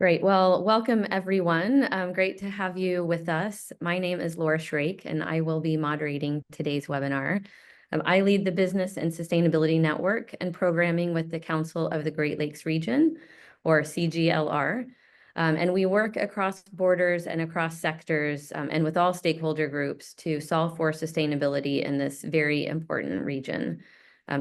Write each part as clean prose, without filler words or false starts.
Great. Well, welcome everyone. Great to have you with us. My name is Laura Schrake, and I will be moderating today's webinar. I lead the Business and Sustainability Network and Programming with the Council of the Great Lakes Region, or CGLR. And we work across borders and across sectors and with all stakeholder groups to solve for sustainability in this very important region.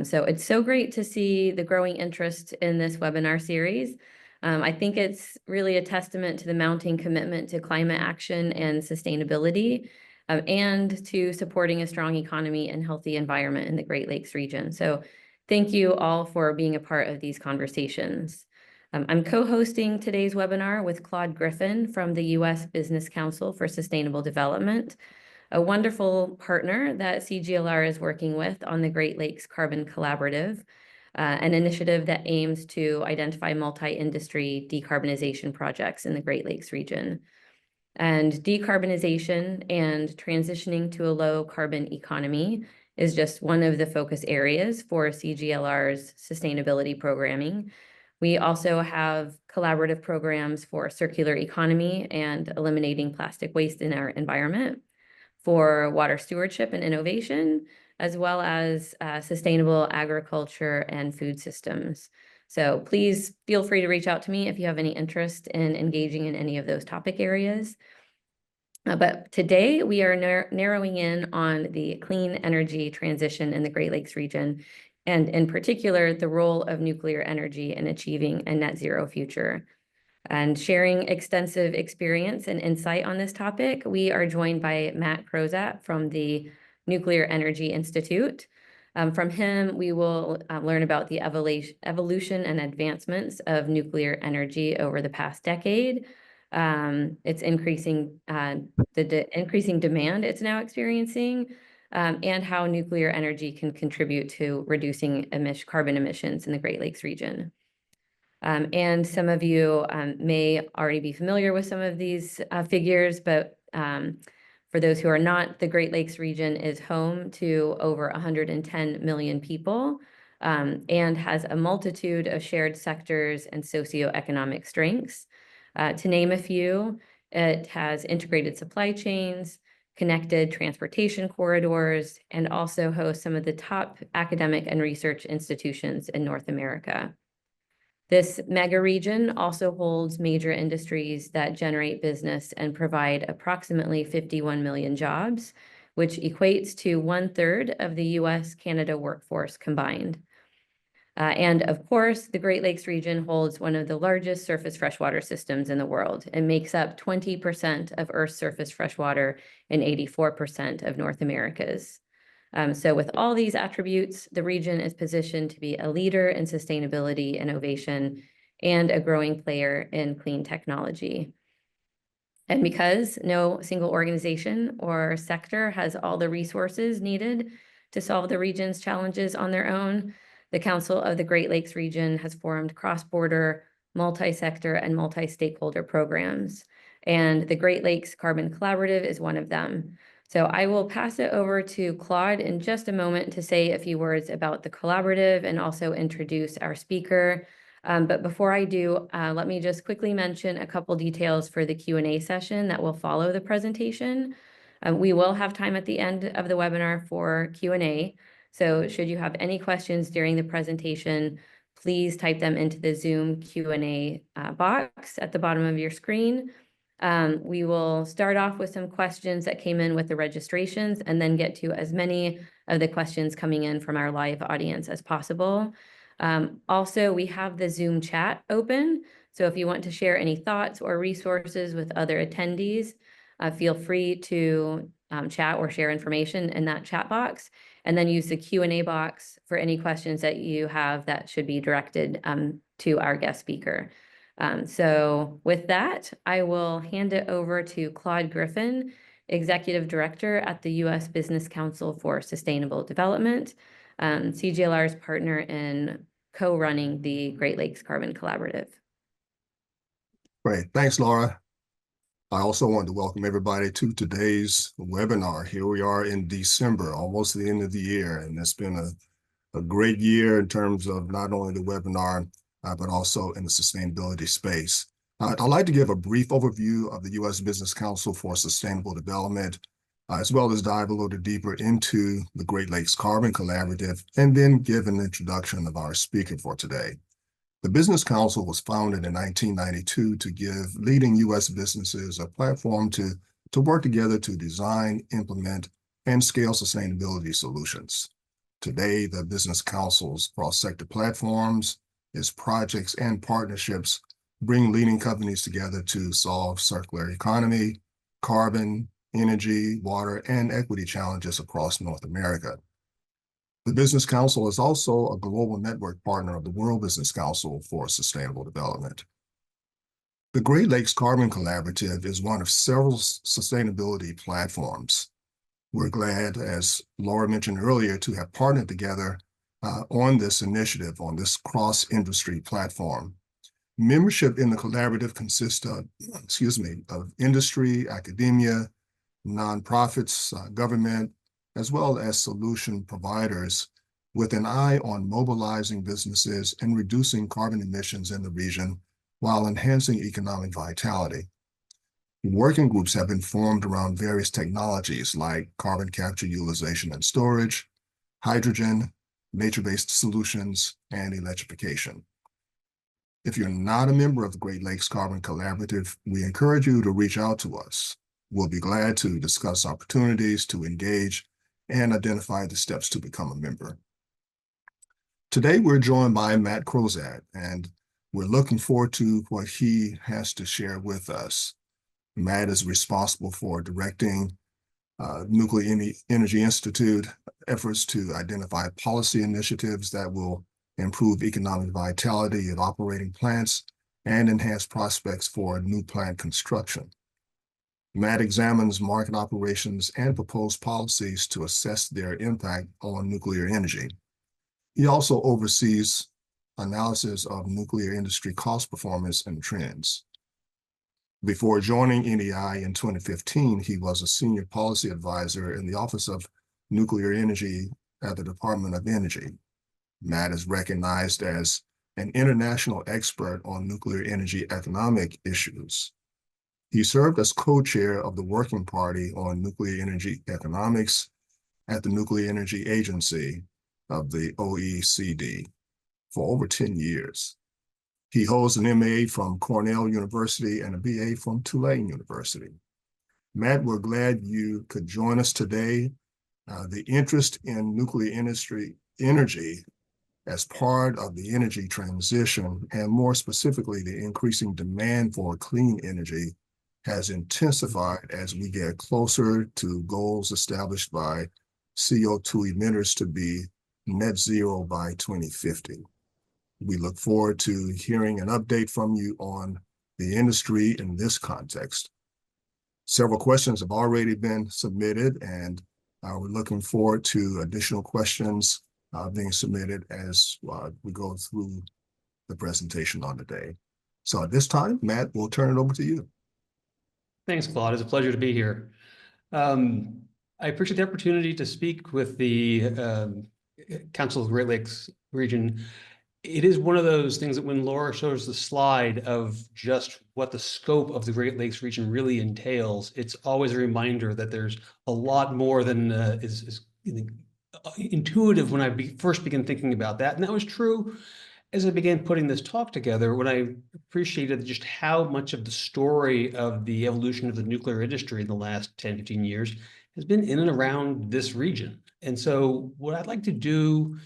So it's so great to see the growing interest in this webinar series. I think it's really a testament to the mounting commitment to climate action and sustainability, and to supporting a strong economy and healthy environment in the Great Lakes region. So thank you all for being a part of these conversations. I'm co-hosting today's webinar with Claude Griffin from the U.S. Business Council for Sustainable Development, a wonderful partner that CGLR is working with on the Great Lakes Carbon Collaborative, an initiative that aims to identify multi-industry decarbonization projects in the Great Lakes region. And decarbonization and transitioning to a low carbon economy is just one of the focus areas for CGLR's sustainability programming. We also have collaborative programs for circular economy and eliminating plastic waste in our environment, for water stewardship and innovation, as well as sustainable agriculture and food systems. So please feel free to reach out to me if you have any interest in engaging in any of those topic areas. But today we are narrowing in on the clean energy transition in the Great Lakes region, and in particular, the role of nuclear energy in achieving a net zero future. And sharing extensive experience and insight on this topic, we are joined by Matt Crozat from the Nuclear Energy Institute. From him, we will learn about the evolution and advancements of nuclear energy over the past decade, its increasing, the increasing demand it's now experiencing, and how nuclear energy can contribute to reducing carbon emissions in the Great Lakes region. And some of you may already be familiar with some of these figures, but for those who are not, the Great Lakes region is home to over 110 million people, and has a multitude of shared sectors and socioeconomic strengths. To name a few, it has integrated supply chains, connected transportation corridors, and also hosts some of the top academic and research institutions in North America. This mega region also holds major industries that generate business and provide approximately 51 million jobs, which equates to 1/3 of the US-Canada workforce combined. And of course, the Great Lakes region holds one of the largest surface freshwater systems in the world and makes up 20% of Earth's surface freshwater and 84% of North America's. So with all these attributes, the region is positioned to be a leader in sustainability, innovation, and a growing player in clean technology. And because no single organization or sector has all the resources needed to solve the region's challenges on their own, the Council of the Great Lakes region has formed cross-border, multi-sector, and multi-stakeholder programs. And the Great Lakes Carbon Collaborative is one of them. So I will pass it over to Claude in just a moment to say a few words about the collaborative and also introduce our speaker. But before I do, let me just quickly mention a couple details for the Q&A session that will follow the presentation. We will have time at the end of the webinar for Q&A. So should you have any questions during the presentation, please type them into the Zoom Q&A box at the bottom of your screen. We will start off with some questions that came in with the registrations and then get to as many of the questions coming in from our live audience as possible. Also, we have the Zoom chat open. So if you want to share any thoughts or resources with other attendees, feel free to chat or share information in that chat box, and then use the Q&A box for any questions that you have that should be directed to our guest speaker. So with that, I will hand it over to Claude Griffin, Executive Director at the U.S. Business Council for Sustainable Development, CGLR's partner in co-running the Great Lakes Carbon Collaborative. Great. Thanks, Laura. I also want to welcome everybody to today's webinar. Here we are in December, almost the end of the year, and it's been a great year in terms of not only the webinar, but also in the sustainability space. I'd like to give a brief overview of the U.S. Business Council for Sustainable Development, as well as dive a little deeper into the Great Lakes Carbon Collaborative, and then give an introduction of our speaker for today. The Business Council was founded in 1992 to give leading U.S. businesses a platform to work together to design, implement, and scale sustainability solutions. Today, the Business Council's cross-sector platforms, its projects and partnerships bring leading companies together to solve circular economy, carbon, energy, water, and equity challenges across North America. The Business Council is also a global network partner of the World Business Council for Sustainable Development. The Great Lakes Carbon Collaborative is one of several sustainability platforms. We're glad, as Laura mentioned earlier, to have partnered together on this initiative, on this cross-industry platform. Membership in the collaborative consists of, of industry, academia, nonprofits, government, as well as solution providers with an eye on mobilizing businesses and reducing carbon emissions in the region while enhancing economic vitality. Working groups have been formed around various technologies like carbon capture, utilization, and storage, hydrogen, nature-based solutions, and electrification. If you're not a member of the Great Lakes Carbon Collaborative, we encourage you to reach out to us. We'll be glad to discuss opportunities to engage and identify the steps to become a member. Today, we're joined by Matt Crozat, and we're looking forward to what he has to share with us. Matt is responsible for directing Nuclear Energy Institute efforts to identify policy initiatives that will improve economic vitality of operating plants and enhance prospects for new plant construction. Matt examines market operations and proposed policies to assess their impact on nuclear energy. He also oversees analysis of nuclear industry cost performance and trends. Before joining NEI in 2015, he was a senior policy advisor in the Office of Nuclear Energy at the Department of Energy. Matt is recognized as an international expert on nuclear energy economic issues. He served as co-chair of the Working Party on Nuclear Energy Economics at the Nuclear Energy Agency of the OECD for over 10 years. He holds an MA from Cornell University and a BA from Tulane University. Matt, we're glad you could join us today. The interest in nuclear energy as part of the energy transition, and more specifically, the increasing demand for clean energy, has intensified as we get closer to goals established by CO2 emitters to be net zero by 2050. We look forward to hearing an update from you on the industry in this context. Several questions have already been submitted, and we're looking forward to additional questions being submitted as we go through the presentation on the day. So at this time, Matt, we'll turn it over to you. Thanks, Claude. It's a pleasure to be here. I appreciate the opportunity to speak with the Council of the Great Lakes region. It is one of those things that when Laura shows the slide of just what the scope of the Great Lakes region really entails, it's always a reminder that there's a lot more than is intuitive when I first began thinking about that. And that was true as I began putting this talk together, when I appreciated just how much of the story of the evolution of the nuclear industry in the last 10, 15 years has been in and around this region. And so what I'd like to do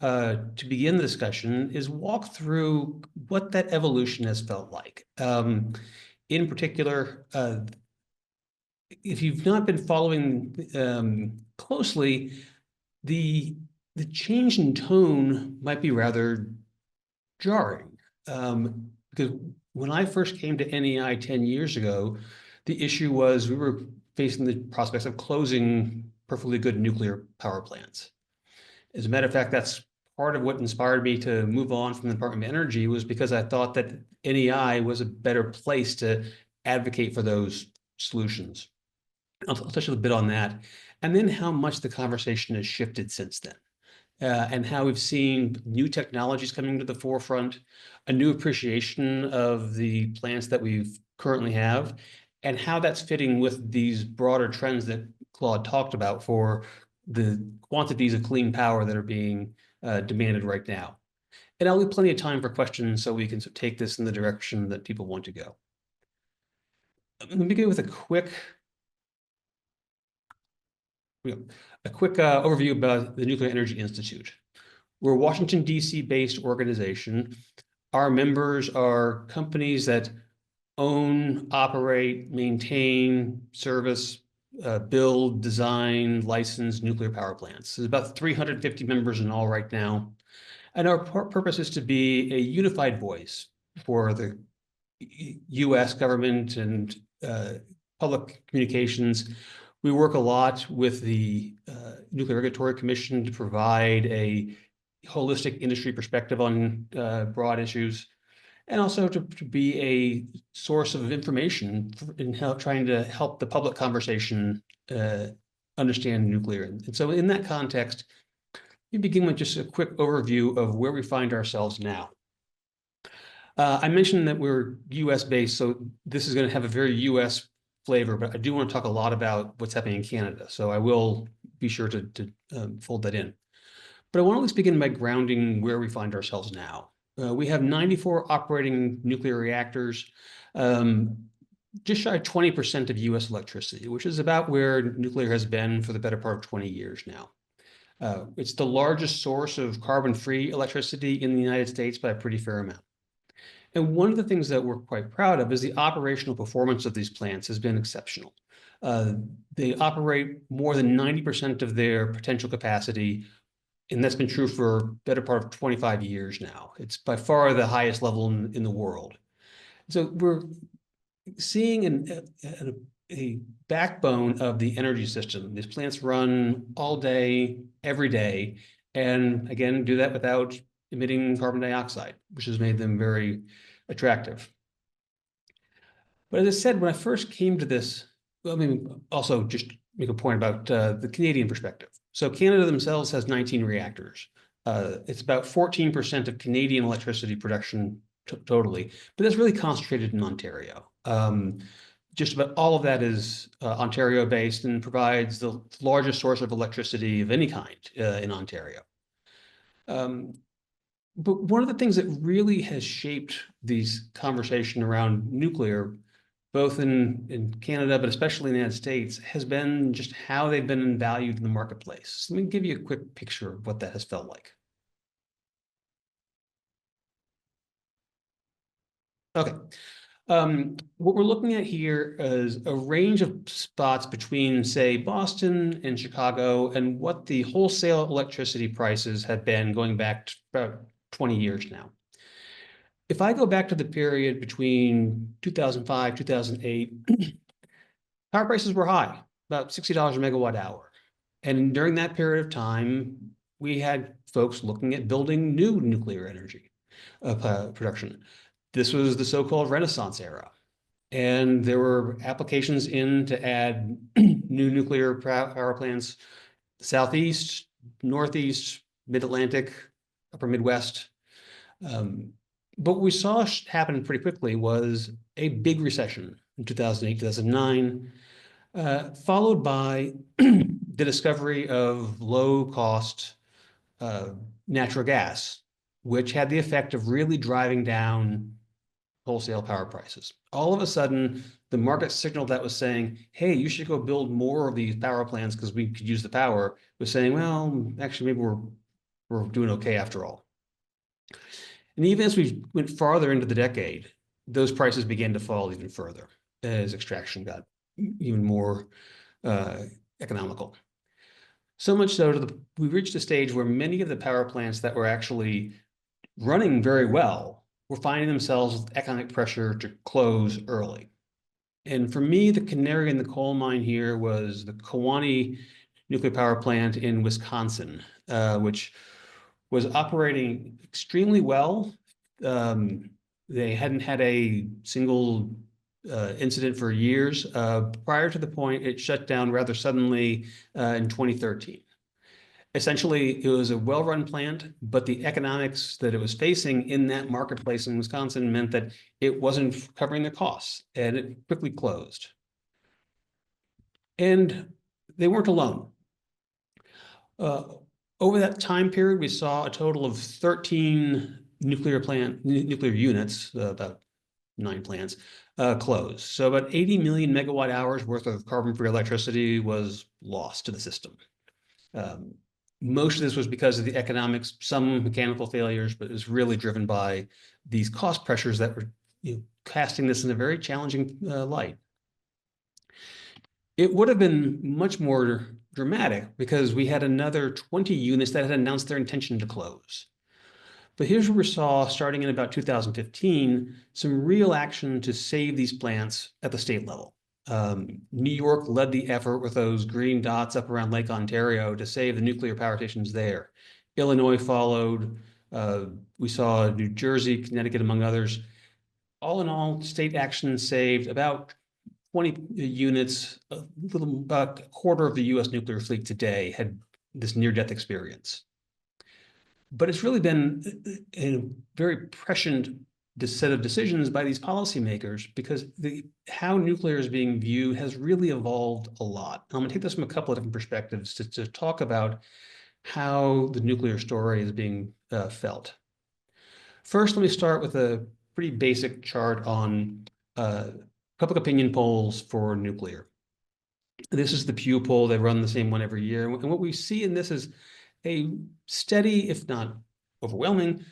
to begin the discussion is walk through what that evolution has felt like. In particular, if you've not been following closely, the change in tone might be rather jarring, because when I first came to NEI 10 years ago, the issue was we were facing the prospects of closing perfectly good nuclear power plants. As a matter of fact, that's part of what inspired me to move on from the Department of Energy, was because I thought that NEI was a better place to advocate for those solutions. I'll touch a little bit on that, and then how much the conversation has shifted since then. and how we've seen new technologies coming to the forefront, a new appreciation of the plants that we've currently have, and how that's fitting with these broader trends that Claude talked about for the quantities of clean power that are being demanded right now. And I'll leave plenty of time for questions so we can take this in the direction that people want to go. Let me begin with a quick overview about the Nuclear Energy Institute. We're a Washington, D.C. based organization. Our members are companies that own, operate, maintain, service, build, design, license nuclear power plants. There's about 350 members in all right now. And our purpose is to be a unified voice for the U.S. government and public communications. We work a lot with the Nuclear Regulatory Commission to provide a holistic industry perspective on broad issues, and also to be a source of information in trying to help the public conversation understand nuclear. And so in that context, we begin with just a quick overview of where we find ourselves now. I mentioned that we're US based, so this is going to have a very US flavor, but I do want to talk a lot about what's happening in Canada. So I will be sure to fold that in. But I want to at least begin by grounding where we find ourselves now. We have 94 operating nuclear reactors, just shy of 20% of US electricity, which is about where nuclear has been for the better part of 20 years now. It's the largest source of carbon-free electricity in the United States by a pretty fair amount. And one of the things that we're quite proud of is the operational performance of these plants has been exceptional. They operate more than 90% of their potential capacity, and that's been true for a better part of 25 years now. It's by far the highest level in the world. So we're seeing a backbone of the energy system. These plants run all day, every day, and again, do that without emitting carbon dioxide, which has made them very attractive. But as I said, when I first came to this, well, I mean, also just make a point about the Canadian perspective. So Canada themselves has 19 reactors. It's about 14% of Canadian electricity production totally, but that's really concentrated in Ontario. Just about all of that is Ontario-based and provides the largest source of electricity of any kind in Ontario. But one of the things that really has shaped these conversation around nuclear, both in Canada, but especially in the United States, has been just how they've been valued in the marketplace. So let me give you a quick picture of what that has felt like. Okay. What we're looking at here is a range of spots between, say, Boston and Chicago, and what the wholesale electricity prices have been going back to about 20 years now. If I go back to the period between 2005, 2008, power prices were high, about $60 a megawatt hour. And during that period of time, we had folks looking at building new nuclear energy production. This was the so-called Renaissance era. And there were applications in to add new nuclear power plants, Southeast, Northeast, Mid-Atlantic, Upper Midwest. But what we saw happen pretty quickly was a big recession in 2008, 2009, followed by the discovery of low-cost natural gas, which had the effect of really driving down wholesale power prices. All of a sudden, the market signal that was saying, hey, you should go build more of these power plants because we could use the power, was saying, well, actually, maybe we're doing okay after all. And even as we went farther into the decade, those prices began to fall even further as extraction got even more economical. So much so we reached a stage where many of the power plants that were actually running very well were finding themselves with economic pressure to close early. And for me, the canary in the coal mine here was the Kewaunee nuclear power plant in Wisconsin, which was operating extremely well. They hadn't had a single incident for years prior to the point it shut down rather suddenly in 2013. Essentially, it was a well-run plant, but the economics that it was facing in that marketplace in Wisconsin meant that it wasn't covering the costs, and it quickly closed. And they weren't alone. Over that time period, we saw a total of 13 nuclear units, about 9 plants, close. So about 80 million megawatt hours worth of carbon-free electricity was lost to the system. Most of this was because of the economics, some mechanical failures, but it was really driven by these cost pressures that were casting this in a very challenging light. It would have been much more dramatic because we had another 20 units that had announced their intention to close. But here's where we saw, starting in about 2015, some real action to save these plants at the state level. New York led the effort with those green dots up around Lake Ontario to save the nuclear power stations there. Illinois followed. We saw New Jersey, Connecticut, among others. All in all, state action saved about 20 units, about a quarter of the US nuclear fleet today had this near-death experience. But it's really been a very prescient set of decisions by these policymakers because how nuclear is being viewed has really evolved a lot. I'm going to take this from a couple of different perspectives to talk about how the nuclear story is being felt. First, let me start with a pretty basic chart on public opinion polls for nuclear. This is the Pew poll. They run the same one every year. And what we see in this is a steady, if not overwhelming,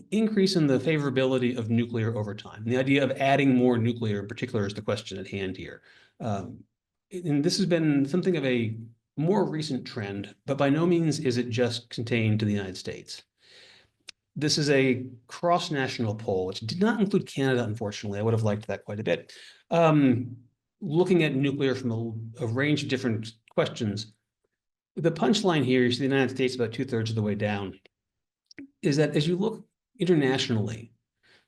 increase in the favorability of nuclear over time. The idea of adding more nuclear in particular is the question at hand here. And this has been something of a more recent trend, but by no means is it just contained to the United States. This is a cross-national poll, which did not include Canada, unfortunately. I would have liked that quite a bit. Looking at nuclear from a range of different questions, the punchline here, you see the United States about 2/3 of the way down, is that as you look internationally,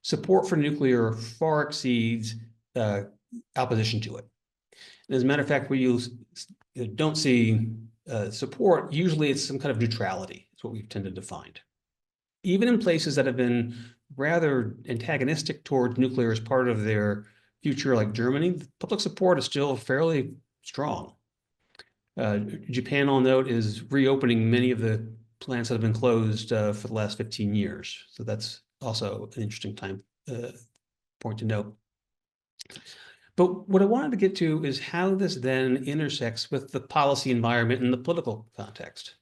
support for nuclear far exceeds opposition to it. And as a matter of fact, we don't see support, usually it's some kind of neutrality. It's what we've tended to find. Even in places that have been rather antagonistic towards nuclear as part of their future, like Germany, public support is still fairly strong. Japan, I'll note, is reopening many of the plants that have been closed for the last 15 years. So that's also an interesting point to note. But what I wanted to get to is how this then intersects with the policy environment and the political context.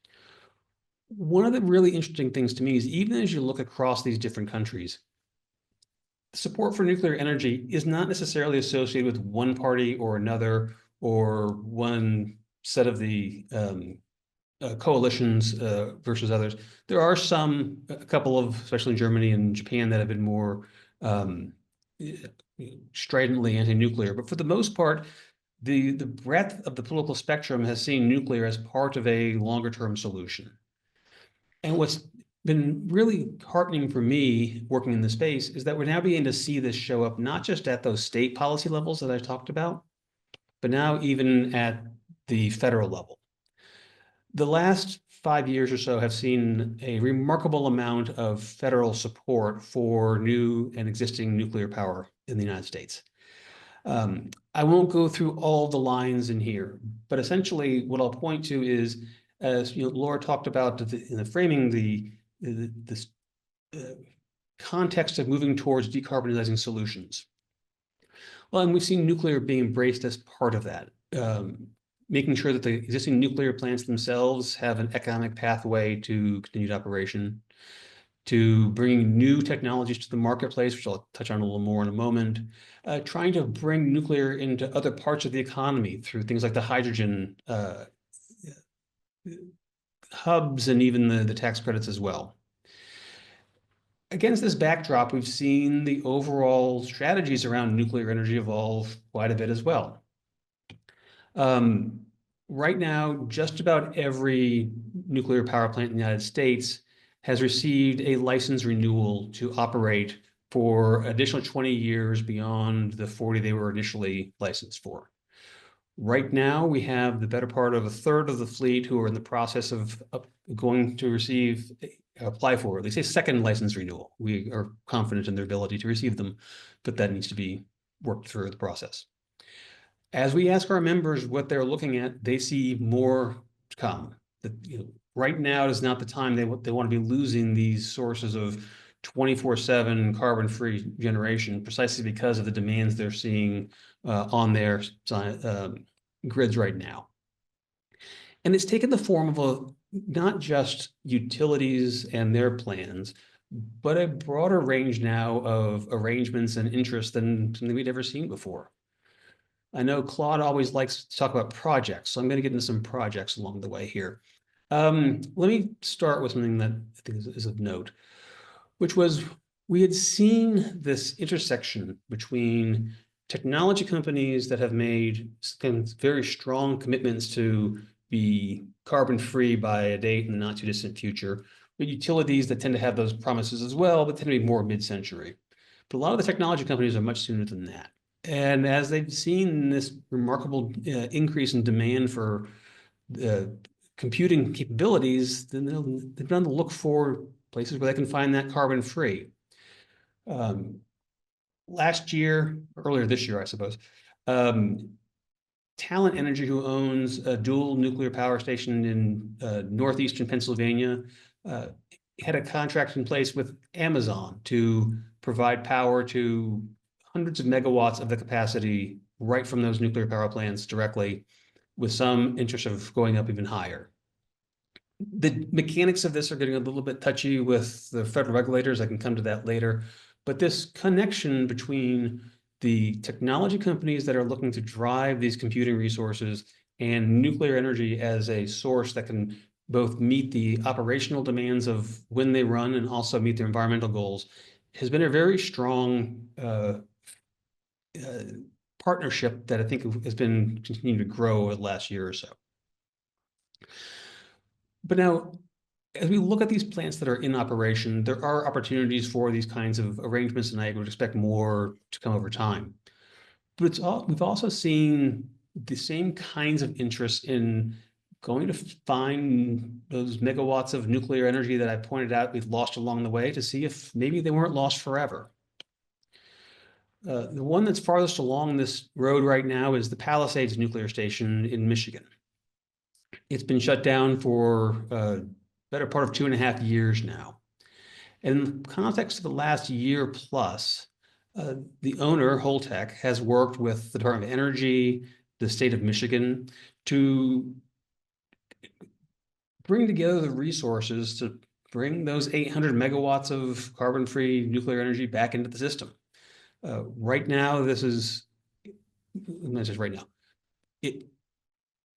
One of the really interesting things to me is even as you look across these different countries, support for nuclear energy is not necessarily associated with one party or another or one set of the coalitions versus others. There are a couple of, especially in Germany and Japan, that have been more stridently anti-nuclear. But for the most part, the breadth of the political spectrum has seen nuclear as part of a longer-term solution. And what's been really heartening for me working in the space is that we're now beginning to see this show up not just at those state policy levels that I talked about, but now even at the federal level. The last 5 years or so have seen a remarkable amount of federal support for new and existing nuclear power in the United States. I won't go through all the lines in here, but essentially what I'll point to is, as Laura talked about in the framing, this context of moving towards decarbonizing solutions. Well, and we've seen nuclear being embraced as part of that, making sure that the existing nuclear plants themselves have an economic pathway to continued operation, to bringing new technologies to the marketplace, which I'll touch on a little more in a moment, trying to bring nuclear into other parts of the economy through things like the hydrogen hubs and even the tax credits as well. Against this backdrop, we've seen the overall strategies around nuclear energy evolve quite a bit as well. Right now, just about every nuclear power plant in the United States has received a license renewal to operate for additional 20 years beyond the 40 they were initially licensed for. Right now, we have the better part of a third of the fleet who are in the process of going to apply for at least a second license renewal. We are confident in their ability to receive them, but that needs to be worked through the process. As we ask our members what they're looking at, they see more to come. Right now is not the time they want to be losing these sources of 24/7 carbon-free generation, precisely because of the demands they're seeing on their grids right now. And it's taken the form of not just utilities and their plans, but a broader range now of arrangements and interests than something we'd ever seen before. I know Claude always likes to talk about projects, so I'm going to get into some projects along the way here. Let me start with something that I think is of note, which was we had seen this intersection between technology companies that have made very strong commitments to be carbon-free by a date in the not too distant future, but utilities that tend to have those promises as well, but tend to be more mid-century. But a lot of the technology companies are much sooner than that. And as they've seen this remarkable increase in demand for computing capabilities, then they've done to look for places where they can find that carbon-free. Earlier this year, I suppose, Talent Energy, who owns a dual nuclear power station in northeastern Pennsylvania, had a contract in place with Amazon to provide power to hundreds of megawatts of the capacity right from those nuclear power plants directly, with some interest of going up even higher. The mechanics of this are getting a little bit touchy with the federal regulators. I can come to that later. But this connection between the technology companies that are looking to drive these computing resources and nuclear energy as a source that can both meet the operational demands of when they run and also meet their environmental goals has been a very strong partnership that I think has been continuing to grow over the last year or so. But now, as we look at these plants that are in operation, there are opportunities for these kinds of arrangements, and I would expect more to come over time. But we've also seen the same kinds of interest in going to find those megawatts of nuclear energy that I pointed out we've lost along the way, to see if maybe they weren't lost forever. The one that's farthest along this road right now is the Palisades nuclear station in Michigan. It's been shut down for better part of 2.5 years now. And in the context of the last year plus, the owner, Holtec, has worked with the Department of Energy, the state of Michigan, to bring together the resources to bring those 800 megawatts of carbon-free nuclear energy back into the system. Right now, not just right now,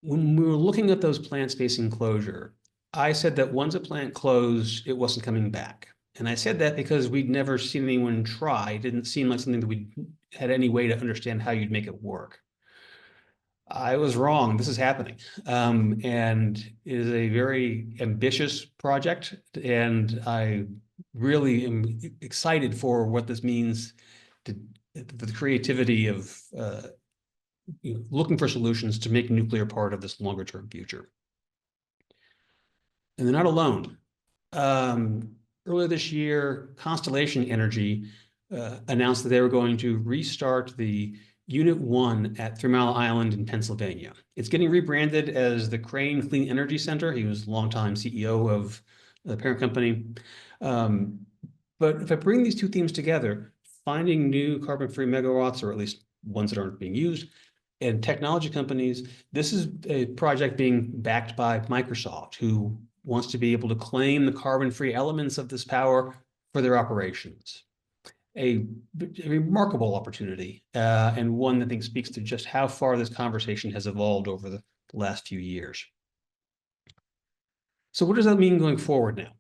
when we were looking at those plants facing closure, I said that once a plant closed, it wasn't coming back. And I said that because we'd never seen anyone try. It didn't seem like something that we had any way to understand how you'd make it work. I was wrong. This is happening. And it is a very ambitious project. And I really am excited for what this means for the creativity of looking for solutions to make nuclear part of this longer term future. And they're not alone. Earlier this year, Constellation Energy announced that they were going to restart the Unit 1 at 3 Mile Island in Pennsylvania. It's getting rebranded as the Crane Clean Energy Center. He was a longtime CEO of the parent company. But if I bring these two themes together, finding new carbon-free megawatts, or at least ones that aren't being used, and technology companies, this is a project being backed by Microsoft, who wants to be able to claim the carbon-free elements of this power for their operations. A remarkable opportunity, and one that I think speaks to just how far this conversation has evolved over the last few years. So what does that mean going forward now?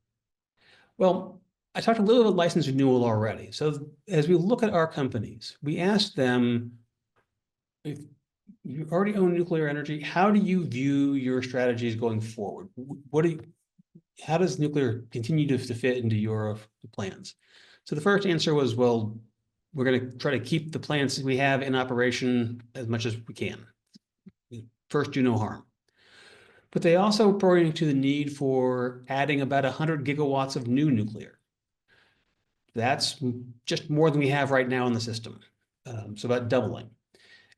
Well, I talked a little about license renewal already. So as we look at our companies, we asked them, if you already own nuclear energy, how do you view your strategies going forward? How does nuclear continue to fit into your plans? So the first answer was, well, we're going to try to keep the plants we have in operation as much as we can. first do no harm. But they also pointing to the need for adding about 100 gigawatts of new nuclear. That's just more than we have right now in the system. So about doubling.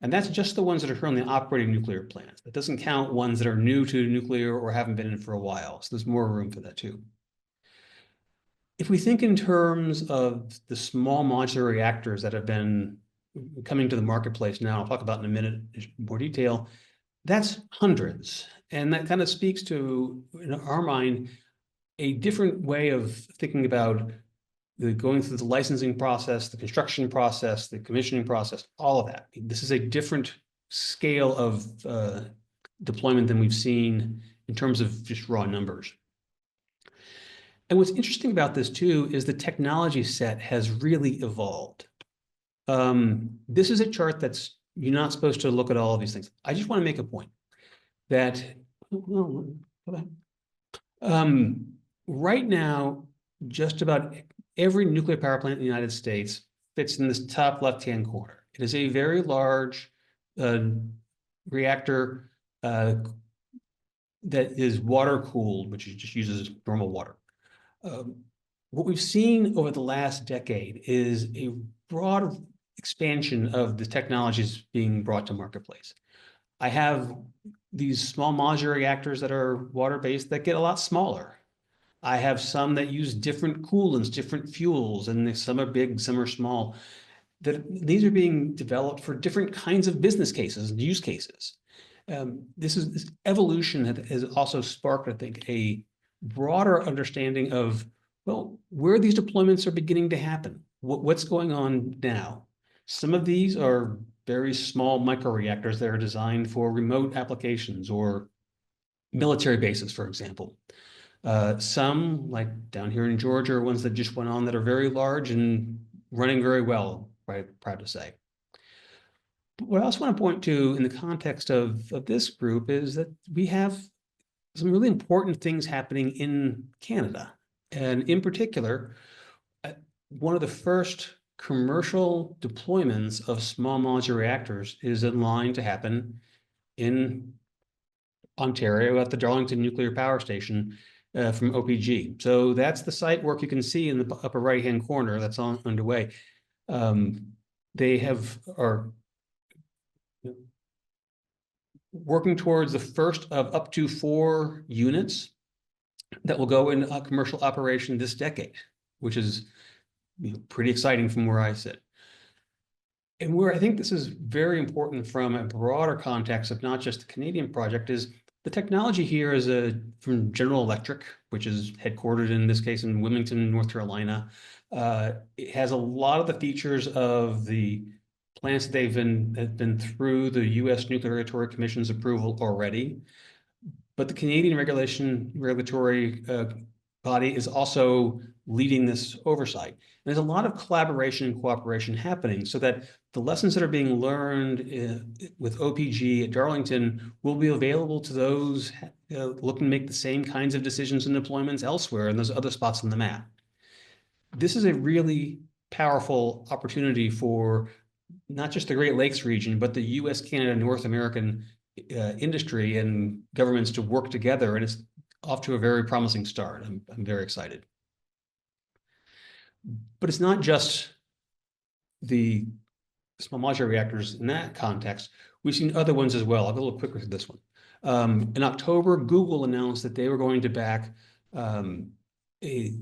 And that's just the ones that are currently operating nuclear plants. That doesn't count ones that are new to nuclear or haven't been in it for a while. So there's more room for that too. If we think in terms of the small modular reactors that have been coming to the marketplace now, I'll talk about in a minute in more detail, that's hundreds. And that kind of speaks to, in our mind, a different way of thinking about going through the licensing process, the construction process, the commissioning process, all of that. This is a different scale of deployment than we've seen in terms of just raw numbers. And what's interesting about this too is the technology set has really evolved. This is a chart that's, you're not supposed to look at all of these things. I just want to make a point that right now, just about every nuclear power plant in the United States fits in this top left-hand corner. It is a very large reactor that is water cooled, which just uses normal water. What we've seen over the last decade is a broad expansion of the technologies being brought to marketplace. I have these small modular reactors that are water-based that get a lot smaller. I have some that use different coolants, different fuels, and some are big, some are small. These are being developed for different kinds of business cases and use cases. This evolution has also sparked, I think, a broader understanding of, well, where these deployments are beginning to happen. What's going on now? Some of these are very small microreactors that are designed for remote applications or military bases, for example. Some, like down here in Georgia, are ones that just went on that are very large and running very well, right? Proud to say. But what I also want to point to in the context of this group is that we have some really important things happening in Canada. And in particular, one of the first commercial deployments of small modular reactors is in line to happen in Ontario at the Darlington Nuclear Power Station from OPG. So that's the site work you can see in the upper right-hand corner that's underway. They are working towards the first of up to 4 units that will go in a commercial operation this decade, which is pretty exciting from where I sit. And where I think this is very important from a broader context of not just the Canadian project is the technology here is from General Electric, which is headquartered in this case in Wilmington, North Carolina. It has a lot of the features of the plants that have been through the U.S. Nuclear Regulatory Commission's approval already. But the Canadian regulatory body is also leading this oversight. And there's a lot of collaboration and cooperation happening so that the lessons that are being learned with OPG at Darlington will be available to those looking to make the same kinds of decisions and deployments elsewhere in those other spots on the map. This is a really powerful opportunity for not just the Great Lakes region, but the US, Canada, North American industry and governments to work together. And it's off to a very promising start. I'm very excited. But it's not just the small modular reactors in that context. We've seen other ones as well. I'll go a little quicker to this one. In October, Google announced that they were going to back a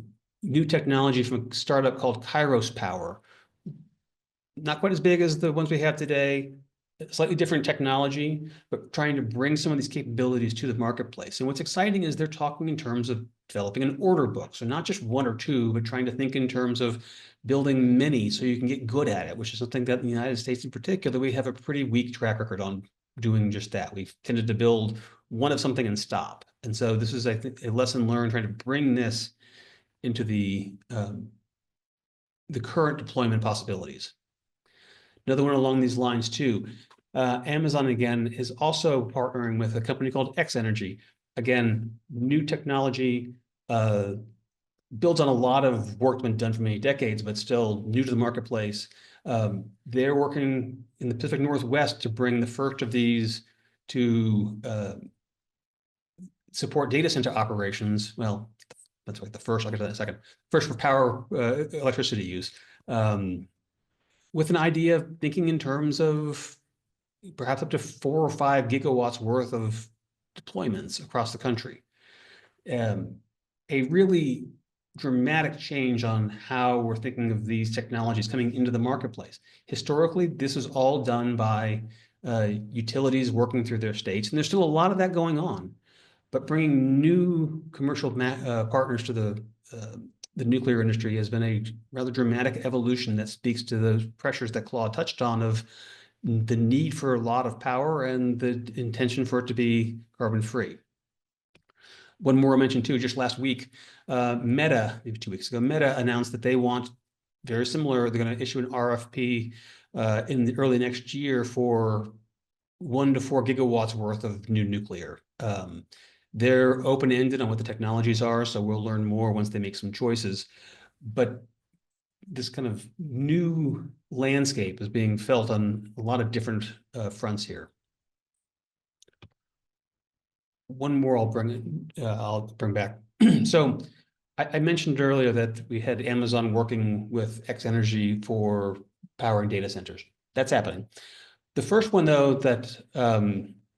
new technology from a startup called Kairos Power. Not quite as big as the ones we have today, slightly different technology, but trying to bring some of these capabilities to the marketplace. And what's exciting is they're talking in terms of developing an order book. So not just 1 or 2, but trying to think in terms of building many so you can get good at it, which is something that in the United States in particular, we have a pretty weak track record on doing just that. We've tended to build one of something and stop. And so this is, I think, a lesson learned, trying to bring this into the current deployment possibilities. Another one along these lines too. Amazon, again, is also partnering with a company called X Energy. Again, new technology, builds on a lot of work been done for many decades, but still new to the marketplace. They're working in the Pacific Northwest to bring the first of these to support data center operations. Well, that's like the first, I'll get to that in a second. First for power, electricity use, with an idea of thinking in terms of perhaps up to 4 or 5 gigawatts worth of deployments across the country. A really dramatic change on how we're thinking of these technologies coming into the marketplace. Historically, this is all done by utilities working through their states, and there's still a lot of that going on. But bringing new commercial partners to the nuclear industry has been a rather dramatic evolution that speaks to those pressures that Claude touched on of the need for a lot of power and the intention for it to be carbon-free. One more I mentioned too, just last week, Meta, maybe 2 weeks ago, Meta announced that they want, very similar, they're going to issue an RFP in the early next year for 1 to 4 gigawatts worth of new nuclear. They're open-ended on what the technologies are, so we'll learn more once they make some choices. But this kind of new landscape is being felt on a lot of different fronts here. One more I'll bring back. So I mentioned earlier that we had Amazon working with X Energy for powering data centers. That's happening. The first one, though, that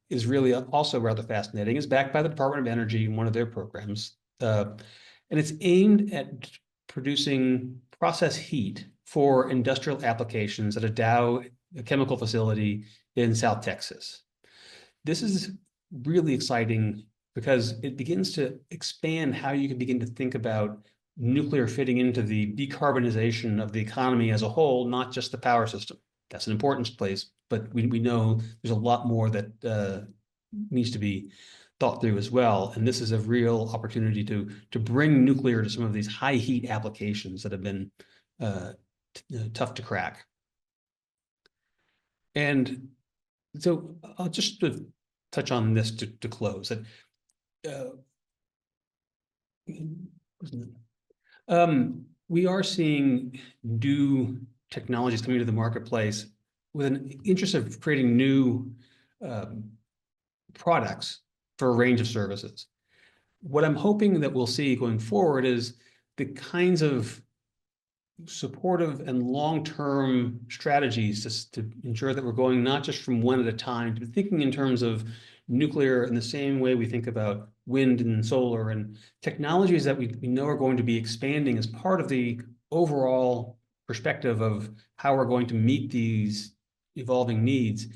is really also rather fascinating is backed by the Department of Energy in one of their programs. And it's aimed at producing process heat for industrial applications at a Dow chemical facility in South Texas. This is really exciting because it begins to expand how you can begin to think about nuclear fitting into the decarbonization of the economy as a whole, not just the power system. That's an important place, but we know there's a lot more that needs to be thought through as well. And this is a real opportunity to bring nuclear to some of these high heat applications that have been tough to crack. And so I'll just touch on this to close. That we are seeing new technologies coming to the marketplace with an interest of creating new products for a range of services. What I'm hoping that we'll see going forward is the kinds of supportive and long-term strategies to ensure that we're going not just from one at a time, but thinking in terms of nuclear in the same way we think about wind and solar and technologies that we know are going to be expanding as part of the overall perspective of how we're going to meet these evolving needs,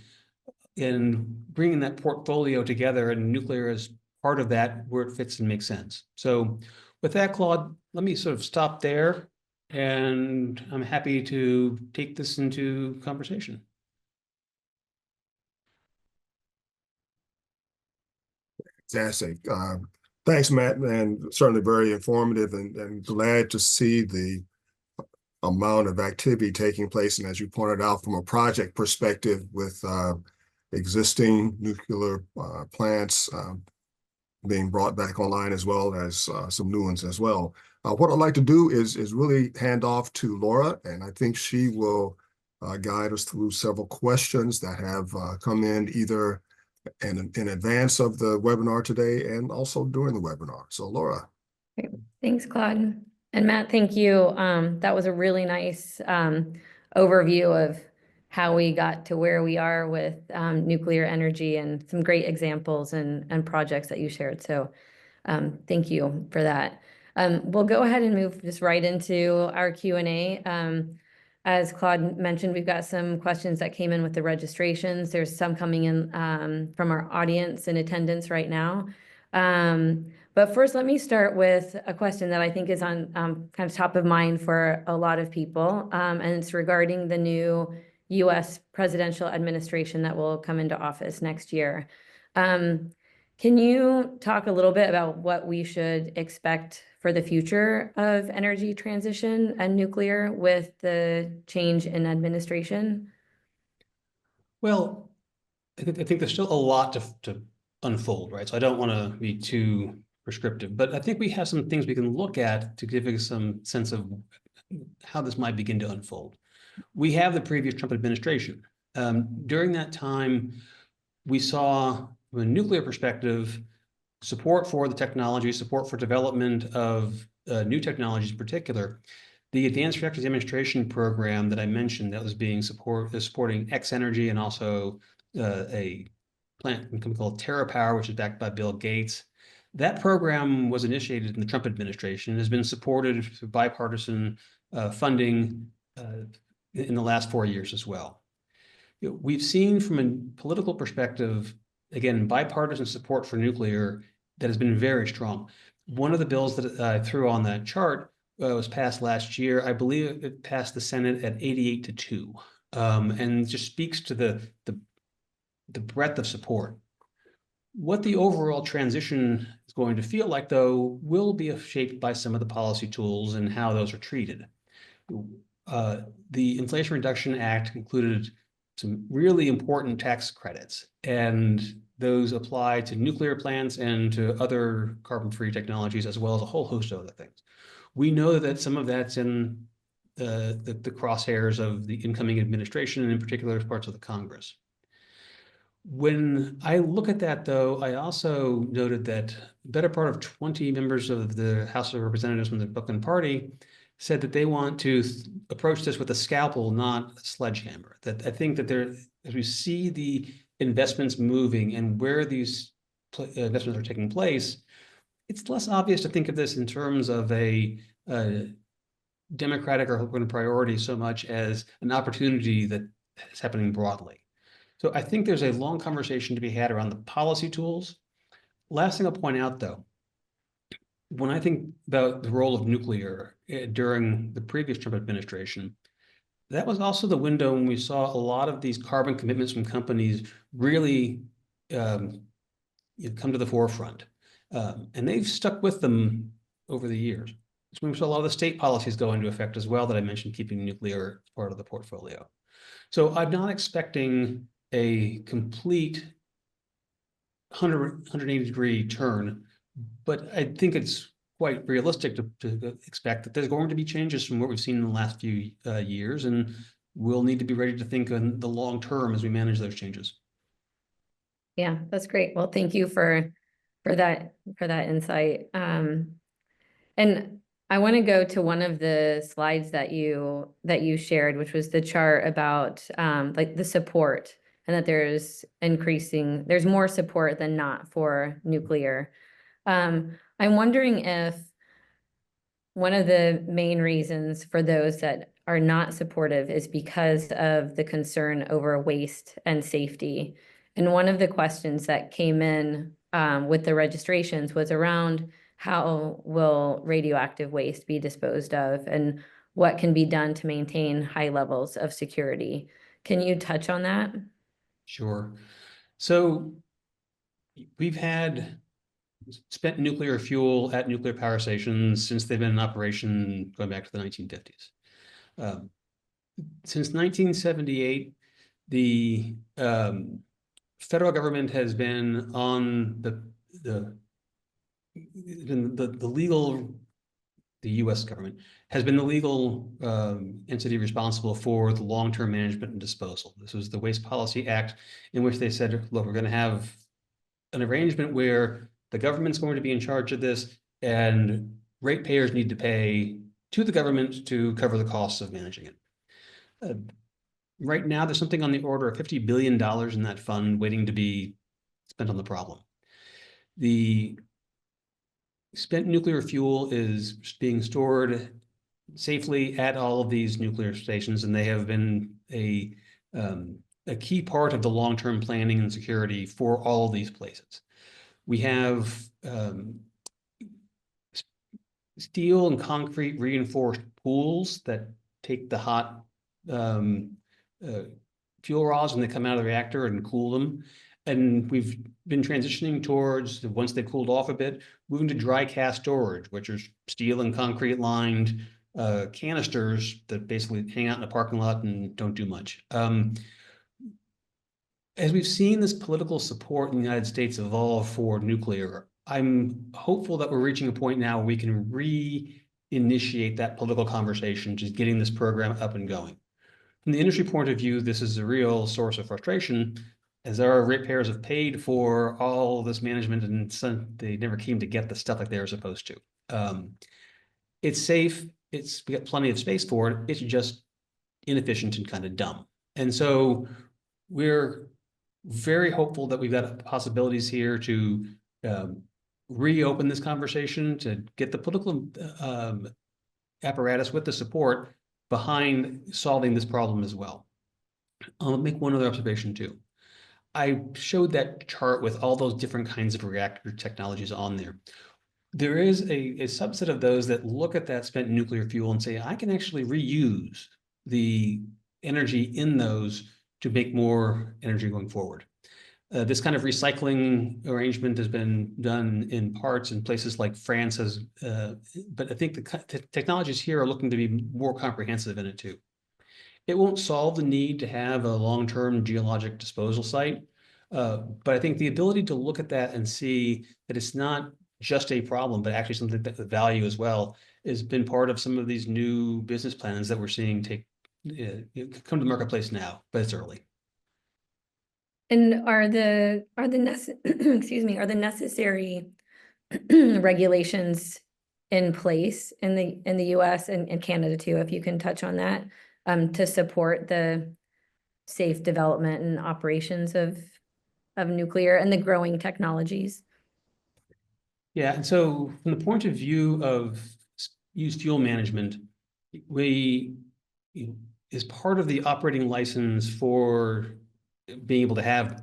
and bringing that portfolio together, and nuclear is part of that where it fits and makes sense. So with that, Claude, let me sort of stop there, and I'm happy to take this into conversation. Fantastic. Thanks, Matt, and certainly very informative, and glad to see the amount of activity taking place. And as you pointed out, from a project perspective with existing nuclear plants being brought back online, as well as some new ones as well. What I'd like to do is really hand off to Laura, and I think she will guide us through several questions that have come in either in advance of the webinar today and also during the webinar. So Laura. Great. Thanks, Claude. And Matt, thank you. That was a really nice overview of how we got to where we are with nuclear energy, and some great examples and projects that you shared. So thank you for that. We'll go ahead and move just right into our Q&A. As Claude mentioned, we've got some questions that came in with the registrations. There's some coming in from our audience in attendance right now. But first, let me start with a question that I think is on kind of top of mind for a lot of people, and it's regarding the new U.S. presidential administration that will come into office next year. Can you talk a little bit about what we should expect for the future of energy transition and nuclear with the change in administration? Well, I think there's still a lot to unfold, right? So I don't want to be too prescriptive, but I think we have some things we can look at to give us some sense of how this might begin to unfold. We have the previous Trump administration. During that time, we saw, from a nuclear perspective, support for the technology, support for development of new technologies in particular. The Advanced Reactor Demonstration Program that I mentioned that was being supporting X Energy and also a plant company called TerraPower, which is backed by Bill Gates. That program was initiated in the Trump administration and has been supported through bipartisan funding in the last 4 years as well. We've seen from a political perspective, again, bipartisan support for nuclear that has been very strong. One of the bills that I threw on that chart was passed last year. I believe it passed the Senate at 88-2, and just speaks to the breadth of support. What the overall transition is going to feel like, though, will be shaped by some of the policy tools and how those are treated. The Inflation Reduction Act included some really important tax credits, and those apply to nuclear plants and to other carbon-free technologies, as well as a whole host of other things. We know that some of that's in the crosshairs of the incoming administration, and in particular parts of the Congress. When I look at that, though, I also noted that the better part of 20 members of the House of Representatives from the Republican Party said that they want to approach this with a scalpel, not a sledgehammer. That I think that as we see the investments moving and where these investments are taking place, it's less obvious to think of this in terms of a democratic or Republican priority so much as an opportunity that is happening broadly. So I think there's a long conversation to be had around the policy tools. Last thing I'll point out, though, when I think about the role of nuclear during the previous Trump administration, that was also the window when we saw a lot of these carbon commitments from companies really come to the forefront. And they've stuck with them over the years. So we saw a lot of the state policies go into effect as well that I mentioned, keeping nuclear part of the portfolio. So I'm not expecting a complete 180-degree turn, but I think it's quite realistic to expect that there's going to be changes from what we've seen in the last few years, and we'll need to be ready to think in the long term as we manage those changes. Yeah, that's great. Well, thank you for that insight. And I want to go to one of the slides that you shared, which was the chart about like the support, and that there's more support than not for nuclear. I'm wondering if one of the main reasons for those that are not supportive is because of the concern over waste and safety. And one of the questions that came in with the registrations was around how will radioactive waste be disposed of and what can be done to maintain high levels of security. Can you touch on that? Sure. So we've had spent nuclear fuel at nuclear power stations since they've been in operation going back to the 1950s. Since 1978, the federal government has been on the U.S. government has been the legal entity responsible for the long-term management and disposal. This was the Waste Policy Act, in which they said, look, we're going to have an arrangement where the government's going to be in charge of this, and ratepayers need to pay to the government to cover the costs of managing it. Right now, there's something on the order of $50 billion in that fund waiting to be spent on the problem. The spent nuclear fuel is being stored safely at all of these nuclear stations, and they have been a key part of the long-term planning and security for all of these places. We have steel and concrete reinforced pools that take the hot fuel rods when they come out of the reactor and cool them. And we've been transitioning towards, once they've cooled off a bit, moving to dry cask storage, which are steel and concrete lined canisters that basically hang out in a parking lot and don't do much. As we've seen this political support in the United States evolve for nuclear, I'm hopeful that we're reaching a point now where we can reinitiate that political conversation, just getting this program up and going. From the industry point of view, this is a real source of frustration. as our ratepayers have paid for all this management and they never came to get the stuff like they were supposed to. It's safe. We got plenty of space for it. It's just inefficient and kind of dumb. And so we're very hopeful that we've got possibilities here to reopen this conversation, to get the political apparatus with the support behind solving this problem as well. I'll make one other observation too. I showed that chart with all those different kinds of reactor technologies on there. There is a subset of those that look at that spent nuclear fuel and say, I can actually reuse the energy in those to make more energy going forward. This kind of recycling arrangement has been done in parts in places like France, but I think the technologies here are looking to be more comprehensive in it too. It won't solve the need to have a long-term geologic disposal site, but I think the ability to look at that and see that it's not just a problem, but actually something that the value as well has been part of some of these new business plans that we're seeing come to the marketplace now, but it's early. And are the excuse me, are the necessary regulations in place in the US and Canada too, if you can touch on that, to support the safe development and operations of nuclear and the growing technologies? Yeah, and so from the point of view of used fuel management, as part of the operating license for being able to have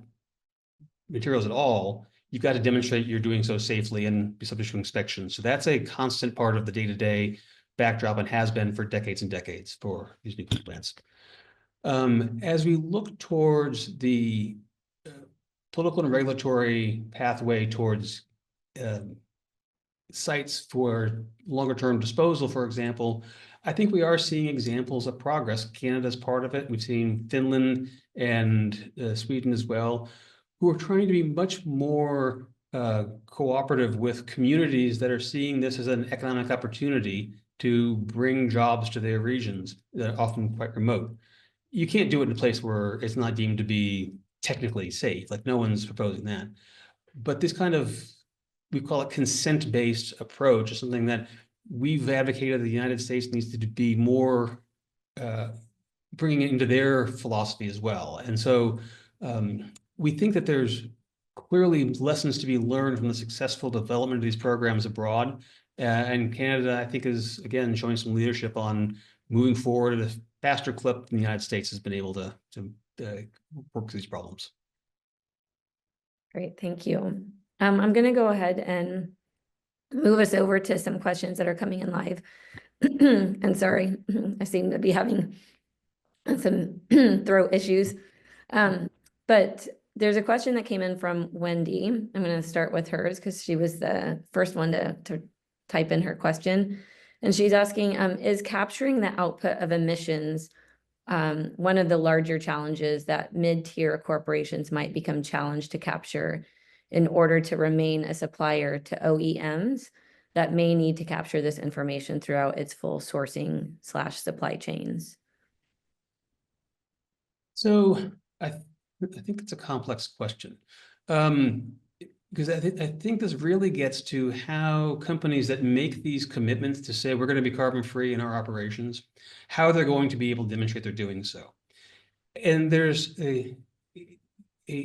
materials at all, you've got to demonstrate you're doing so safely and be subject to inspection. So that's a constant part of the day-to-day backdrop and has been for decades and decades for these nuclear plants. As we look towards the political and regulatory pathway towards sites for longer-term disposal, for example, I think we are seeing examples of progress. Canada's part of it. We've seen Finland and Sweden as well, who are trying to be much more cooperative with communities that are seeing this as an economic opportunity to bring jobs to their regions that are often quite remote. You can't do it in a place where it's not deemed to be technically safe, like no one's proposing that. But this kind of, we call it consent-based approach, is something that we've advocated the United States needs to be more bringing it into their philosophy as well. And so we think that there's clearly lessons to be learned from the successful development of these programs abroad. And Canada, I think, is, again, showing some leadership on moving forward at a faster clip than the United States has been able to work through these problems. Great, thank you. I'm going to go ahead and move us over to some questions that are coming in live. And sorry, I seem to be having some throat issues. But there's a question that came in from Wendy. I'm going to start with hers because she was the first one to type in her question. And she's asking, is capturing the output of emissions one of the larger challenges that mid-tier corporations might become challenged to capture in order to remain a supplier to OEMs that may need to capture this information throughout its full sourcing / supply chains? So I think it's a complex question, because I think this really gets to how companies that make these commitments to say we're going to be carbon free in our operations, how they're going to be able to demonstrate they're doing so. And there's a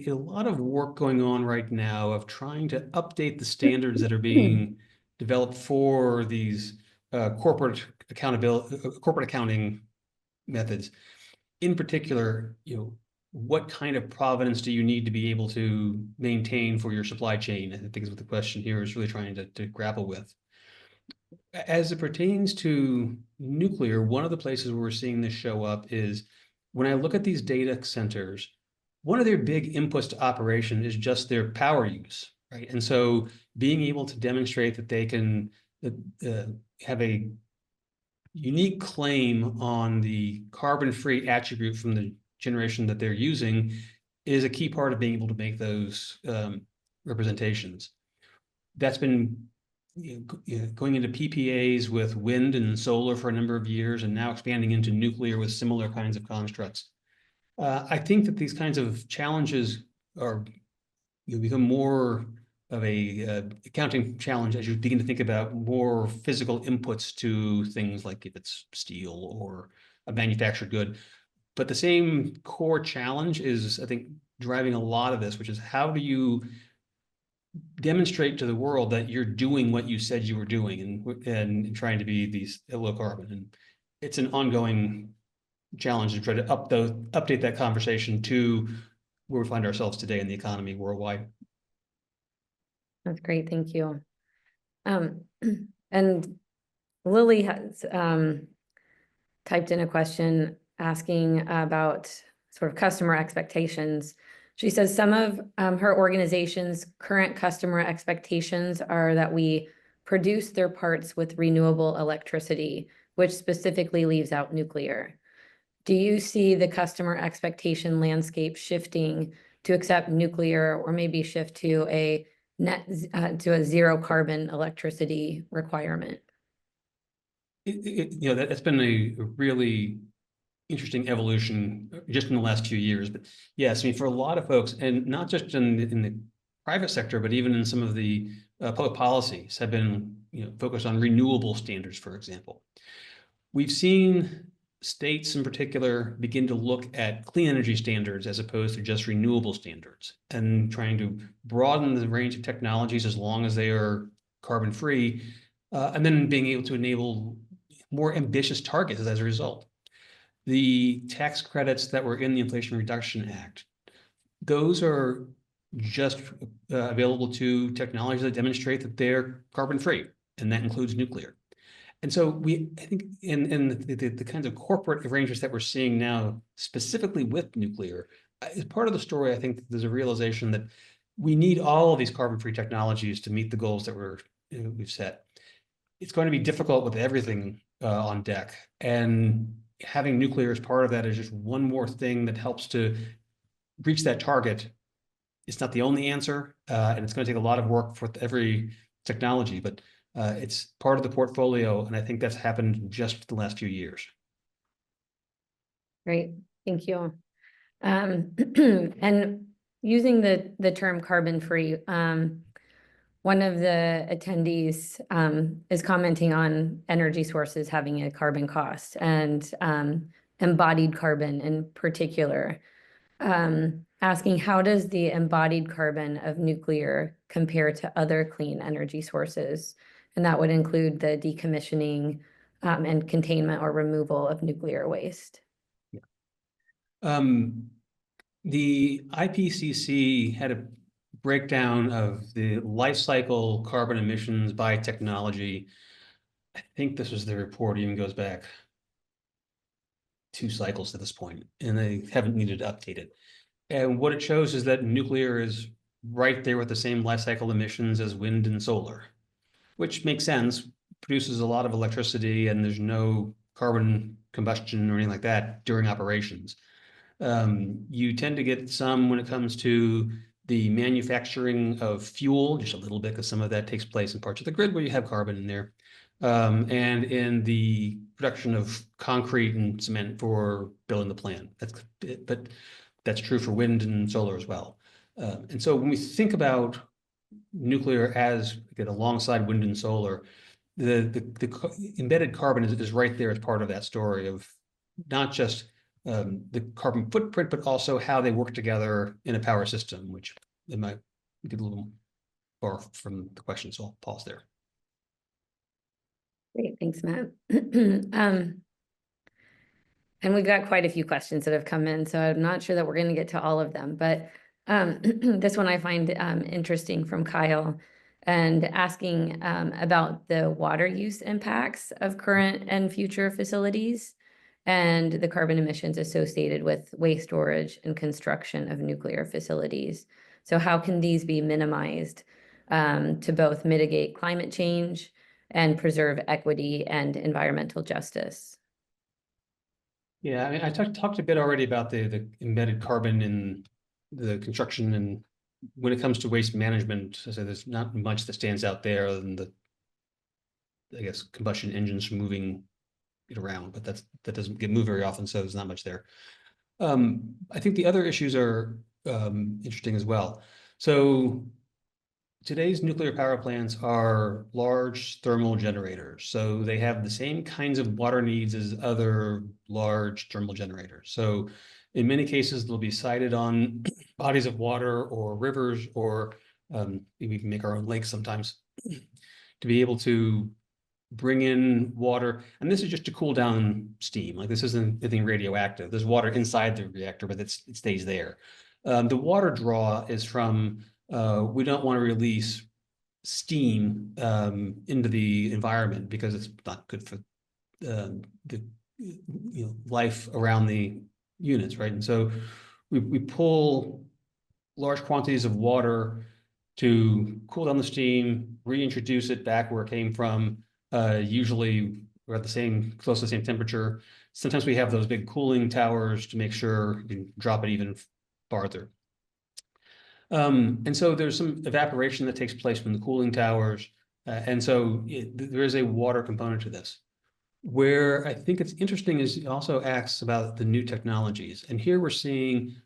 lot of work going on right now of trying to update the standards that are being developed for these corporate accounting methods. In particular, what kind of provenance do you need to be able to maintain for your supply chain? I think is what the question here is really trying to grapple with. As it pertains to nuclear, one of the places where we're seeing this show up is when I look at these data centers, one of their big inputs to operation is just their power use, right? And so being able to demonstrate that they can have a unique claim on the carbon-free attribute from the generation that they're using is a key part of being able to make those representations. That's been going into PPAs with wind and solar for a number of years, and now expanding into nuclear with similar kinds of constructs. I think that these kinds of challenges are you become more of a accounting challenge as you begin to think about more physical inputs to things like if it's steel or a manufactured good. But the same core challenge is, I think, driving a lot of this, which is how do you demonstrate to the world that you're doing what you said you were doing and trying to be these low carbon. And it's an ongoing challenge to try to update that conversation to where we find ourselves today in the economy worldwide. That's great. Thank you. And Lily has typed in a question asking about sort of customer expectations. She says some of her organization's current customer expectations are that we produce their parts with renewable electricity, which specifically leaves out nuclear. Do you see the customer expectation landscape shifting to accept nuclear or maybe shift to a zero carbon electricity requirement? That's been a really interesting evolution just in the last few years. But yes, I mean, for a lot of folks, and not just in the private sector, but even in some of the public policies have been focused on renewable standards, for example. We've seen states in particular begin to look at clean energy standards as opposed to just renewable standards and trying to broaden the range of technologies as long as they are carbon free, and then being able to enable more ambitious targets as a result. The tax credits that were in the Inflation Reduction Act, those are just available to technologies that demonstrate that they're carbon free, and that includes nuclear. And so I think in the kinds of corporate arrangements that we're seeing now, specifically with nuclear, is part of the story. I think there's a realization that we need all of these carbon-free technologies to meet the goals that we've set. It's going to be difficult with everything on deck, and having nuclear as part of that is just one more thing that helps to reach that target. It's not the only answer, and it's going to take a lot of work for every technology, but it's part of the portfolio, and I think that's happened just the last few years. Great, thank you. And using the term carbon free, one of the attendees is commenting on energy sources having a carbon cost and embodied carbon in particular, asking how does the embodied carbon of nuclear compare to other clean energy sources? And that would include the decommissioning and containment or removal of nuclear waste. Yeah. The IPCC had a breakdown of the life cycle carbon emissions by technology. I think this was the report, even goes back 2 cycles at this point, and they haven't needed to update it. And what it shows is that nuclear is right there with the same life cycle emissions as wind and solar, which makes sense, produces a lot of electricity, and there's no carbon combustion or anything like that during operations. You tend to get some when it comes to the manufacturing of fuel, just a little bit, because some of that takes place in parts of the grid where you have carbon in there, and in the production of concrete and cement for building the plant. But that's true for wind and solar as well. And so when we think about nuclear as, again, alongside wind and solar, the embedded carbon is right there as part of that story of not just the carbon footprint, but also how they work together in a power system, which it might get a little far from the question, so I'll pause there. Great, thanks, Matt. And we've got quite a few questions that have come in, so I'm not sure that we're going to get to all of them, but this one I find interesting from Kyle, and asking about the water use impacts of current and future facilities and the carbon emissions associated with waste storage and construction of nuclear facilities. So how can these be minimized to both mitigate climate change and preserve equity and environmental justice? Yeah, I mean, I talked a bit already about the embedded carbon in the construction, and when it comes to waste management, so there's not much that stands out there other than I guess, combustion engines moving it around, but that doesn't get moved very often, so there's not much there. I think the other issues are interesting as well. So today's nuclear power plants are large thermal generators. So they have the same kinds of water needs as other large thermal generators. So in many cases, they'll be sited on bodies of water or rivers, or we can make our own lakes sometimes to be able to bring in water. And this is just to cool down steam. Like, this isn't anything radioactive. There's water inside the reactor, but it stays there. The water draw is from, we don't want to release steam into the environment because it's not good for the life around the units, right? And so we pull large quantities of water to cool down the steam, reintroduce it back where it came from. Usually we're at close to the same temperature. Sometimes we have those big cooling towers to make sure you can drop it even farther. And so there's some evaporation that takes place from the cooling towers. And so there is a water component to this. Where I think it's interesting is it also asks about the new technologies. And here we're seeing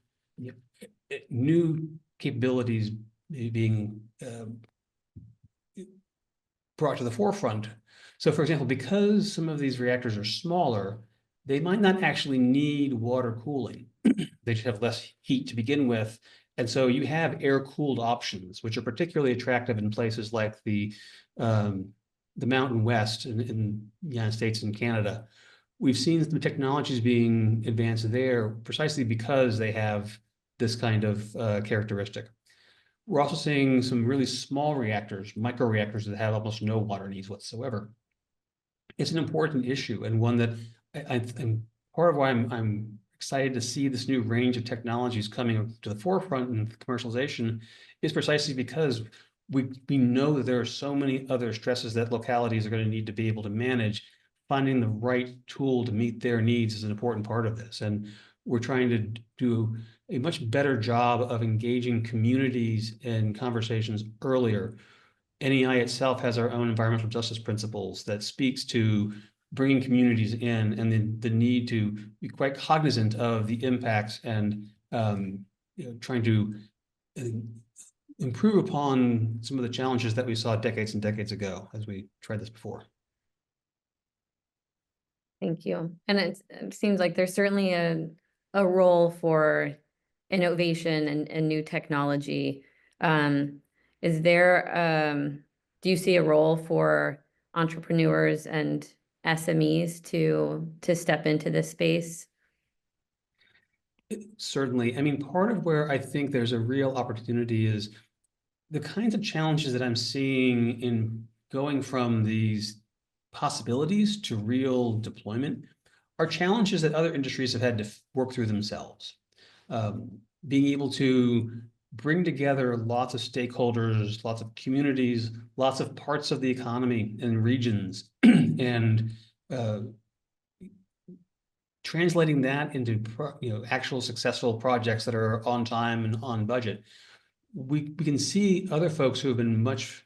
new capabilities being brought to the forefront. So for example, because some of these reactors are smaller, they might not actually need water cooling. They just have less heat to begin with. And so you have air-cooled options, which are particularly attractive in places like the Mountain West in the United States and Canada. We've seen the technologies being advanced there precisely because they have this kind of characteristic. We're also seeing some really small reactors, microreactors, that have almost no water needs whatsoever. It's an important issue, and one that I'm part of why I'm excited to see this new range of technologies coming to the forefront in commercialization is precisely because we know that there are so many other stresses that localities are going to need to be able to manage. Finding the right tool to meet their needs is an important part of this. And we're trying to do a much better job of engaging communities in conversations earlier. NEI itself has our own environmental justice principles that speaks to bringing communities in, and the need to be quite cognizant of the impacts and trying to improve upon some of the challenges that we saw decades and decades ago as we tried this before. Thank you. And it seems like there's certainly a role for innovation and new technology. Is there, do you see a role for entrepreneurs and SMEs to step into this space? Certainly. I mean, part of where I think there's a real opportunity is the kinds of challenges that I'm seeing in going from these possibilities to real deployment are challenges that other industries have had to work through themselves. Being able to bring together lots of stakeholders, lots of communities, lots of parts of the economy and regions, and translating that into actual successful projects that are on time and on budget. We can see other folks who have been much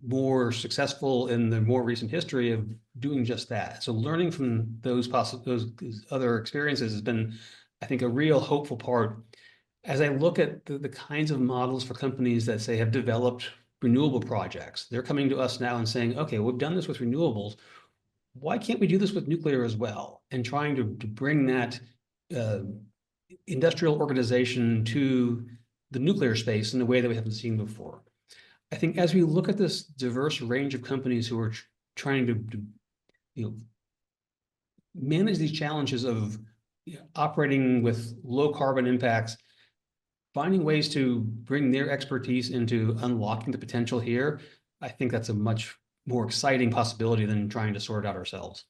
more successful in the more recent history of doing just that. So learning from those other experiences has been, I think, a real hopeful part. As I look at the kinds of models for companies that say have developed renewable projects, they're coming to us now and saying, okay, we've done this with renewables. Why can't we do this with nuclear as well? And trying to bring that industrial organization to the nuclear space in a way that we haven't seen before. I think as we look at this diverse range of companies who are trying to manage these challenges of operating with low carbon impacts, finding ways to bring their expertise into unlocking the potential here, I think that's a much more exciting possibility than trying to sort it out ourselves.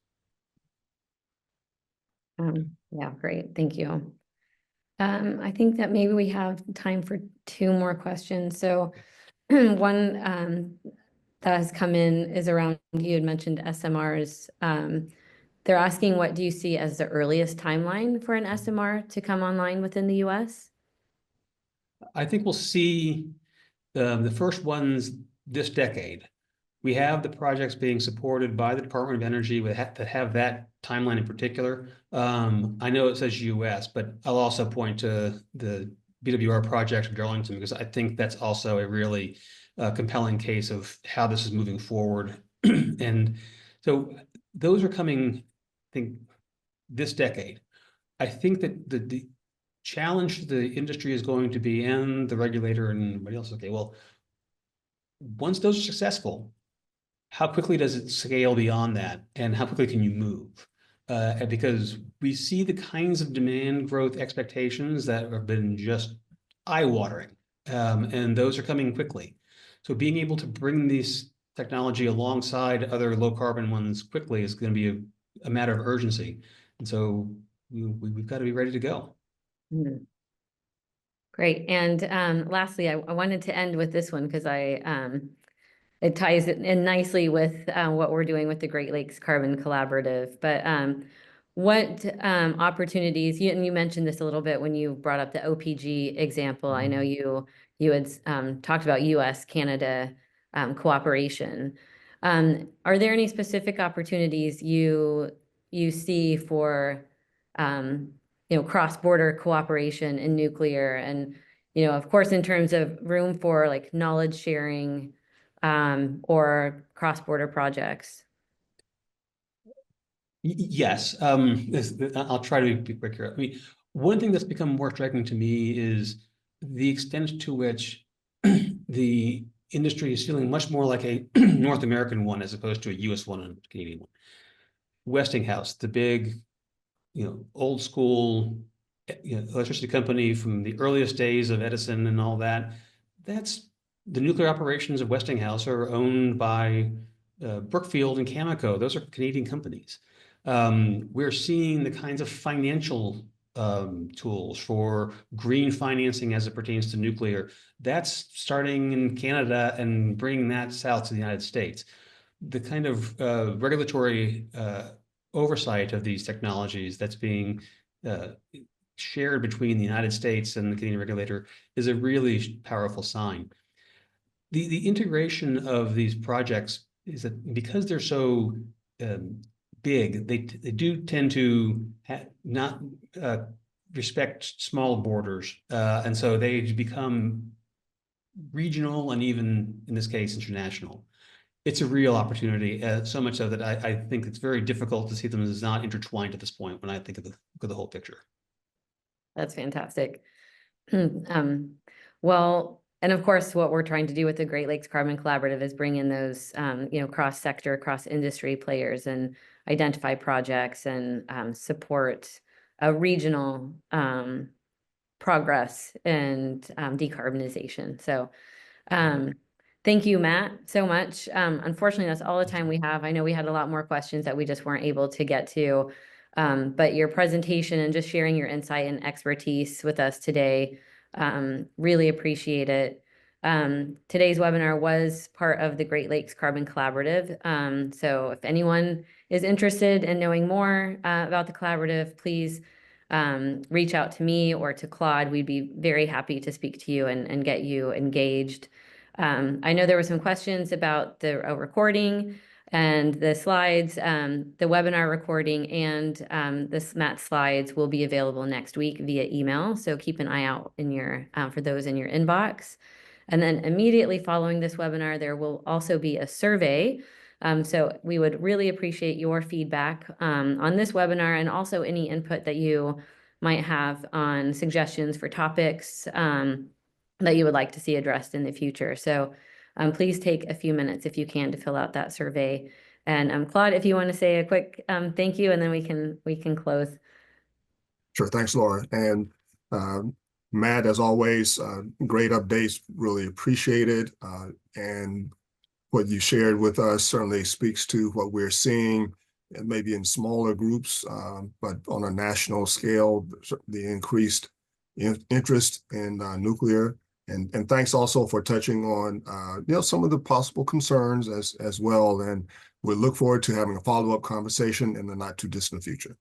Yeah, great. Thank you. I think that maybe we have time for 2 more questions. So one that has come in is around, you had mentioned SMRs. They're asking, what do you see as the earliest timeline for an SMR to come online within the US? I think we'll see the first ones this decade. We have the projects being supported by the Department of Energy that have that timeline in particular. I know it says US, but I'll also point to the BWR project in Darlington, because I think that's also a really compelling case of how this is moving forward. And so those are coming, I think, this decade. I think that the challenge to the industry is going to be, and the regulator and everybody else, okay, well, once those are successful, how quickly does it scale beyond that? And how quickly can you move? Because we see the kinds of demand growth expectations that have been just eye-watering, and those are coming quickly. So being able to bring these technology alongside other low-carbon ones quickly is going to be a matter of urgency. And so we've got to be ready to go. Mhm. Great. And lastly, I wanted to end with this one because it ties in nicely with what we're doing with the Great Lakes Carbon Collaborative. But what opportunities, and you mentioned this a little bit when you brought up the OPG example. I know you had talked about US-Canada cooperation. Are there any specific opportunities you see for cross-border cooperation in nuclear, and of course, in terms of room for like knowledge sharing or cross-border projects? Yes, I'll try to be quick here. I mean, one thing that's become more striking to me is the extent to which the industry is feeling much more like a North American one as opposed to a US one and Canadian one. Westinghouse, the big, old school, electricity company from the earliest days of Edison and all that. That's the nuclear operations of Westinghouse are owned by Brookfield and Cameco. Those are Canadian companies. We're seeing the kinds of financial tools for green financing as it pertains to nuclear. That's starting in Canada and bringing that south to the United States. The kind of regulatory oversight of these technologies that's being shared between the United States and the Canadian regulator is a really powerful sign. The integration of these projects is that because they're so big, they do tend to not respect small borders, and so they become regional and even, in this case, international. It's a real opportunity, so much so that I think it's very difficult to see them as not intertwined at this point when I think of the whole picture. That's fantastic. Well, and of course, what we're trying to do with the Great Lakes Carbon Collaborative is bring in those, cross-sector, cross-industry players and identify projects and support a regional progress and decarbonization. So thank you, Matt, so much. Unfortunately, that's all the time we have. I know we had a lot more questions that we just weren't able to get to. But your presentation and just sharing your insight and expertise with us today, really appreciate it. Today's webinar was part of the Great Lakes Carbon Collaborative. So if anyone is interested in knowing more about the collaborative, please reach out to me or to Claude. We'd be very happy to speak to you and get you engaged. I know there were some questions about the recording and the slides. The webinar recording and Matt's slides will be available next week via email. So keep an eye out in your for those in your inbox. And then immediately following this webinar, there will also be a survey. So we would really appreciate your feedback on this webinar, and also any input that you might have on suggestions for topics that you would like to see addressed in the future. So please take a few minutes if you can to fill out that survey. And Claude, if you want to say a quick thank you, and then we can close. Sure, thanks, Laura. And Matt, as always, great updates, really appreciate it. And what you shared with us certainly speaks to what we're seeing, maybe in smaller groups, but on a national scale, the increased interest in nuclear. And thanks also for touching on some of the possible concerns as well. And we look forward to having a follow-up conversation in the not too distant future.